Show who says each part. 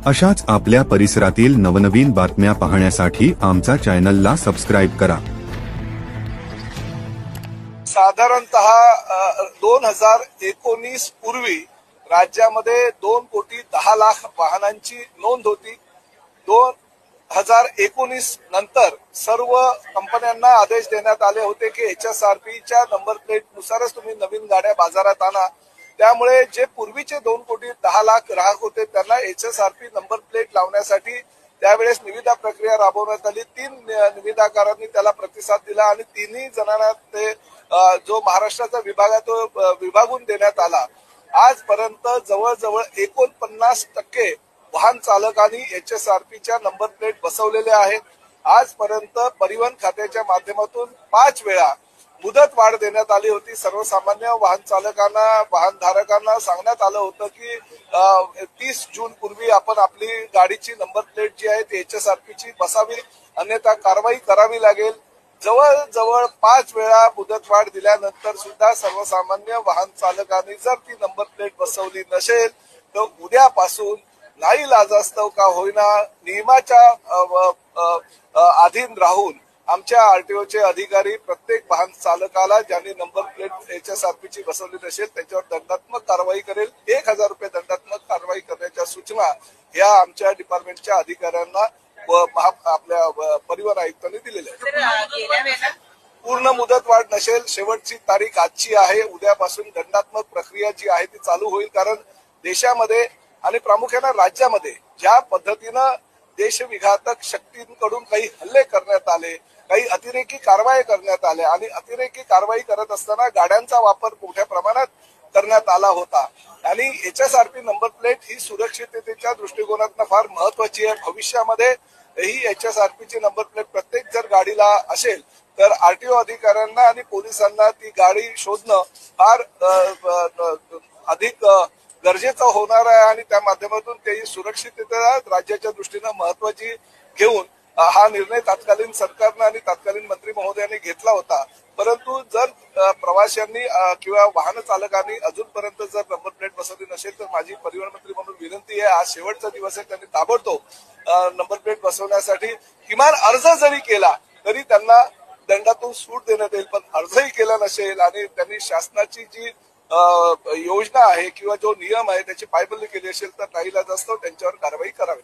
Speaker 1: अशाच आपल्या परिसरातील नवनवीन बातम्या पाहण्यासाठी आमचा चॅनलला सबस्क्राईब करा।
Speaker 2: साधारणतः 2019 पूर्वी राज्यामध्ये 2,10,00,000 वाहनांची नोंद होती। 2019 नंतर सर्व कंपन्यांना आदेश देण्यात आले होते की HSRPच्या नंबर प्लेट नुसारच तुम्ही नवीन गाड्या बाजारात आणा। त्यामुळे जे पूर्वीचे 2,10,00,000 ग्राहक होते त्यांना HSRP नंबर प्लेट लावण्यासाठी त्यावेळेस निविदा प्रक्रिया राबवण्यात आली। 3 निविदाकारांनी त्याला प्रतिसाद दिला आणि तिन्ही जणांना ते जो महाराष्ट्राचा विभाग आहे तो विभागून देण्यात आला। आजपर्यंत जवळजवळ 49% वाहन चालकांनी HSRPच्या नंबर प्लेट बसवलेले आहेत। आजपर्यंत परिवहन खात्याच्या माध्यमातून 5 वेळा मुदत वाढ देण्यात आली होती। सर्वसामान्य वाहन चालकांना वाहनधारकांना सांगण्यात आलं होतं की 30 जून पूर्वी आपण आपली गाडीची नंबर प्लेट जी आहे ती HSRPची बसावी, अन्यथा कारवाई करावी लागेल। जवळजवळ 5 वेळा मुदतवाढ दिल्यानंतर सुद्धा सर्वसामान्य वाहन चालकांनी जर ती नंबर प्लेट बसवली नसेल तर उद्यापासून नाईलाजास्तव का होईना नियमाच्या अधीन राहून आमच्या आरटीओचे अधिकारी प्रत्येक वाहन चालकाला ज्यांनी नंबर प्लेट HSRPची बसवली नसेल त्याच्यावर दंडात्मक कारवाई करेल। 1,000 रुपये दंडात्मक कारवाई करण्याच्या सूचना या आमच्या डिपार्टमेंटच्या अधिकाऱ्यांना आपल्या परिवहन आयुक्तांनी दिलेल्या आहेत। पूर्ण मुदत वाढ नसेल, शेवटची तारीख आजची आहे। उद्यापासून दंडात्मक प्रक्रिया जी आहे ती चालू होईल, कारण देशामध्ये आणि प्रामुख्याने राज्यामध्ये ज्या पद्धतीनं देशविघातक शक्तींकडून काही हल्ले करण्यात आले, काही अतिरेकी कारवाई करण्यात आल्या आणि अतिरेकी कारवाई करत असताना गाड्यांचा वापर मोठ्या प्रमाणात करण्यात आला होता आणि HSRP नंबर प्लेट ही सुरक्षिततेच्या दृष्टिकोनातून फार महत्वाची आहे। भविष्यामध्ये ही HSRPची नंबर प्लेट प्रत्येक जर गाडीला असेल तर आरटीओ अधिकाऱ्यांना आणि पोलिसांना ती गाडी शोधणं फार अधिक गरजेचं होणार आहे आणि त्या माध्यमातून ते सुरक्षितता राज्याच्या दृष्टीने महत्वाची घेऊन हा निर्णय तत्कालीन सरकारनं आणि तत्कालीन मंत्री महोदयांनी घेतला होता। परंतु जर प्रवाशांनी किंवा वाहन चालकांनी अजूनपर्यंत जर नंबर प्लेट बसवली नसेल तर माझी परिवहन मंत्री म्हणून विनंती आहे, आज शेवटचा दिवस आहे, त्यांनी ताबडतोब नंबर प्लेट बसवण्यासाठी किमान अर्ज जरी केला तरी त्यांना दंडातून सूट देण्यात येईल। पण अर्जही केला नसेल आणि त्यांनी शासनाची जी योजना आहे किंवा जो नियम आहे त्याची पायमल्ली केली असेल तर नाईलाजास्तव त्यांच्यावर कारवाई करावी।